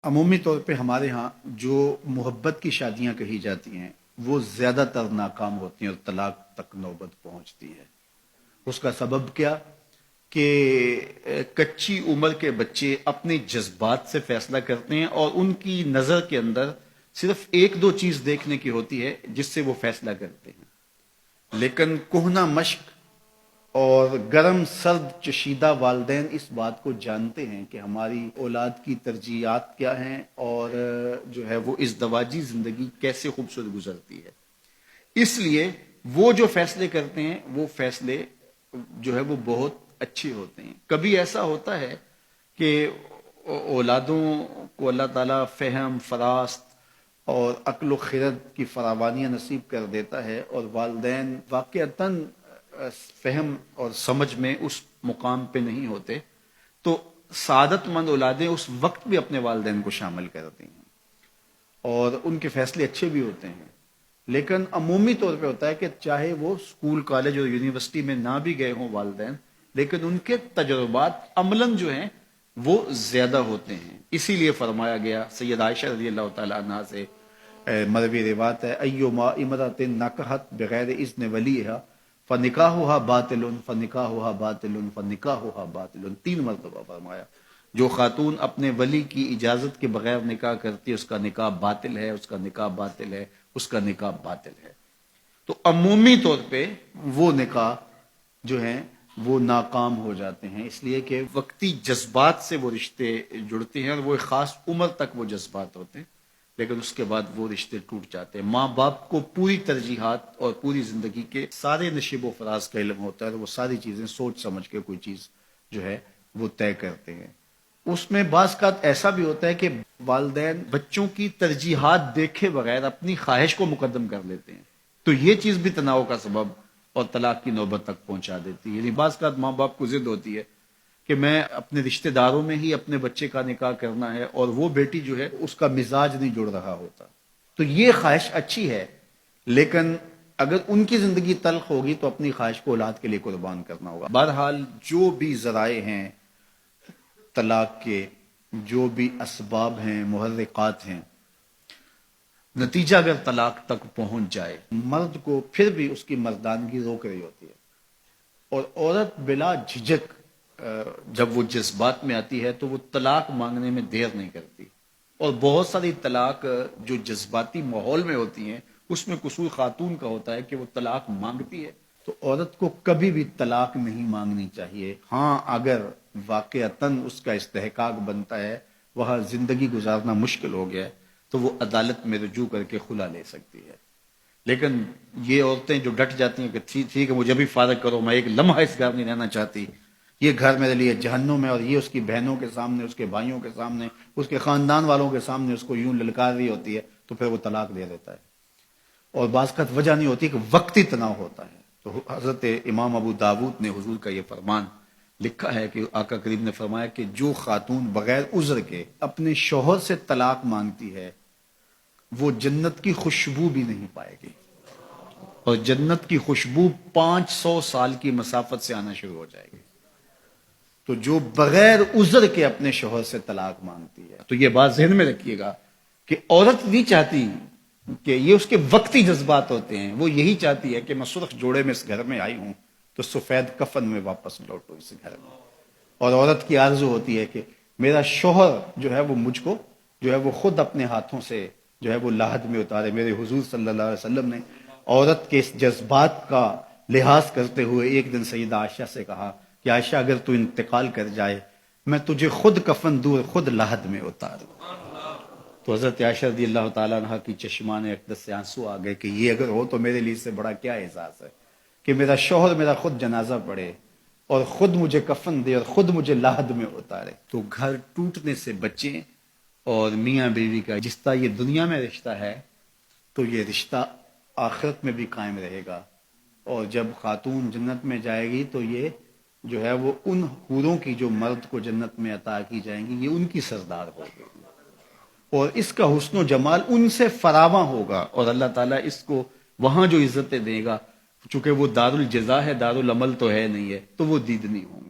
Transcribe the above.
عمومی طور پہ ہمارے ہاں جو محبت کی شادیاں کہی جاتی ہیں وہ زیادہ تر ناکام ہوتی ہیں اور طلاق تک نوبت پہنچتی ہے۔ اس کا سبب کیا کہ کچی عمر کے بچے اپنے جذبات سے فیصلہ کرتے ہیں اور ان کی نظر کے اندر صرف ایک دو چیز دیکھنے کی ہوتی ہے جس سے وہ فیصلہ کرتے ہیں، لیکن کہنہ مشق اور گرم سرد چشیدہ والدین اس بات کو جانتے ہیں کہ ہماری اولاد کی ترجیحات کیا ہیں اور جو ہے وہ ازدواجی زندگی کیسے خوبصورت گزرتی ہے۔ اس لیے وہ جو فیصلے کرتے ہیں وہ فیصلے جو ہے وہ بہت اچھے ہوتے ہیں۔ کبھی ایسا ہوتا ہے کہ اولادوں کو اللہ تعالیٰ فہم، فراست اور عقل و خرد کی فراوانیاں نصیب کر دیتا ہے اور والدین واقعتاً فہم اور سمجھ میں اس مقام پہ نہیں ہوتے، تو سعادت مند اولادیں اس وقت بھی اپنے والدین کو شامل کرتی ہیں اور ان کے فیصلے اچھے بھی ہوتے ہیں۔ لیکن عمومی طور پہ ہوتا ہے کہ چاہے وہ اسکول، کالج اور یونیورسٹی میں نہ بھی گئے ہوں والدین، لیکن ان کے تجربات عملاً جو ہیں وہ زیادہ ہوتے ہیں۔ اسی لیے فرمایا گیا سید عائشہ رضی اللہ تعالیٰ عنہ سے مروی روایت ہے، ایما امرأۃ نکحت بغیر اذن ولیہا فنکاحها باطل فنکاحها باطل فنکاحها باطل، 3 مرتبہ فرمایا، جو خاتون اپنے ولی کی اجازت کے بغیر نکاح کرتی ہے اس کا نکاح باطل ہے، اس کا نکاح باطل ہے، اس کا نکاح باطل ہے۔ تو عمومی طور پہ وہ نکاح جو ہیں وہ ناکام ہو جاتے ہیں، اس لیے کہ وقتی جذبات سے وہ رشتے جڑتے ہیں اور وہ ایک خاص عمر تک وہ جذبات ہوتے ہیں، لیکن اس کے بعد وہ رشتے ٹوٹ جاتے ہیں۔ ماں باپ کو پوری ترجیحات اور پوری زندگی کے سارے نشیب و فراز کا علم ہوتا ہے اور وہ ساری چیزیں سوچ سمجھ کے کوئی چیز جو ہے وہ طے کرتے ہیں۔ اس میں بعض کا ایسا بھی ہوتا ہے کہ والدین بچوں کی ترجیحات دیکھے بغیر اپنی خواہش کو مقدم کر لیتے ہیں، تو یہ چیز بھی تناؤ کا سبب اور طلاق کی نوبت تک پہنچا دیتی ہے۔ یعنی بعض کا ماں باپ کو ضد ہوتی ہے کہ میں اپنے رشتہ داروں میں ہی اپنے بچے کا نکاح کرنا ہے اور وہ بیٹی جو ہے اس کا مزاج نہیں جڑ رہا ہوتا، تو یہ خواہش اچھی ہے، لیکن اگر ان کی زندگی تلخ ہوگی تو اپنی خواہش کو اولاد کے لیے قربان کرنا ہوگا۔ بہرحال جو بھی ذرائع ہیں طلاق کے، جو بھی اسباب ہیں، محرکات ہیں، نتیجہ اگر طلاق تک پہنچ جائے، مرد کو پھر بھی اس کی مردانگی روک رہی ہوتی ہے اور عورت بلا جھجک جب وہ جذبات میں آتی ہے تو وہ طلاق مانگنے میں دیر نہیں کرتی، اور بہت ساری طلاق جو جذباتی ماحول میں ہوتی ہیں اس میں قصور خاتون کا ہوتا ہے کہ وہ طلاق مانگتی ہے۔ تو عورت کو کبھی بھی طلاق نہیں مانگنی چاہیے، ہاں اگر واقعتاً اس کا استحقاق بنتا ہے، وہاں زندگی گزارنا مشکل ہو گیا ہے، تو وہ عدالت میں رجوع کر کے خلا لے سکتی ہے۔ لیکن یہ عورتیں جو ڈٹ جاتی ہیں کہ ٹھیک ہے مجھے بھی فارغ کرو، میں ایک لمحہ اس گھر نہیں رہنا چاہتی، یہ گھر میرے لیے جہنم ہے، اور یہ اس کی بہنوں کے سامنے، اس کے بھائیوں کے سامنے، اس کے خاندان والوں کے سامنے اس کو یوں للکار رہی ہوتی ہے، تو پھر وہ طلاق دے دیتا ہے۔ اور بعض کا وجہ نہیں ہوتی کہ وقتی تناؤ ہوتا ہے۔ تو حضرت امام ابو داود نے حضور کا یہ فرمان لکھا ہے کہ آقا کریم نے فرمایا کہ جو خاتون بغیر عذر کے اپنے شوہر سے طلاق مانگتی ہے وہ جنت کی خوشبو بھی نہیں پائے گی، اور جنت کی خوشبو 500 سال کی مسافت سے آنا شروع ہو جائے گی۔ تو جو بغیر عذر کے اپنے شوہر سے طلاق مانگتی ہے، تو یہ بات ذہن میں رکھیے گا کہ عورت نہیں چاہتی کہ یہ اس کے وقتی جذبات ہوتے ہیں، وہ یہی چاہتی ہے کہ میں سرخ جوڑے میں اس گھر میں آئی ہوں تو سفید کفن میں واپس لوٹو اس گھر میں، اور عورت کی آرزو ہوتی ہے کہ میرا شوہر جو ہے وہ مجھ کو جو ہے وہ خود اپنے ہاتھوں سے جو ہے وہ لاحد میں اتارے۔ میرے حضور صلی اللہ علیہ وسلم نے عورت کے اس جذبات کا لحاظ کرتے ہوئے ایک دن سیدہ عائشہ سے کہا کہ عائشہ اگر تو انتقال کر جائے میں تجھے خود کفن دور، خود لاحد میں اتاروں۔ تو حضرت عائشہ رضی اللہ تعالیٰ عنہ کی چشمان اقدس سے آنسو آ گئے کہ یہ اگر ہو تو میرے لیے اس سے بڑا کیا احساس ہے کہ میرا شوہر میرا خود جنازہ پڑھے اور خود مجھے کفن دے اور خود مجھے لاحد میں اتارے۔ تو گھر ٹوٹنے سے بچیں، اور میاں بیوی کا جس طرح یہ دنیا میں رشتہ ہے تو یہ رشتہ آخرت میں بھی قائم رہے گا، اور جب خاتون جنت میں جائے گی تو یہ جو ہے وہ ان حوروں کی جو مرد کو جنت میں عطا کی جائیں گی یہ ان کی سردار ہوگی، اور اس کا حسن و جمال ان سے فراواں ہوگا، اور اللہ تعالیٰ اس کو وہاں جو عزتیں دے گا، چونکہ وہ دار الجزا ہے، دار العمل تو ہے نہیں ہے، تو وہ دیدنی ہوں گی۔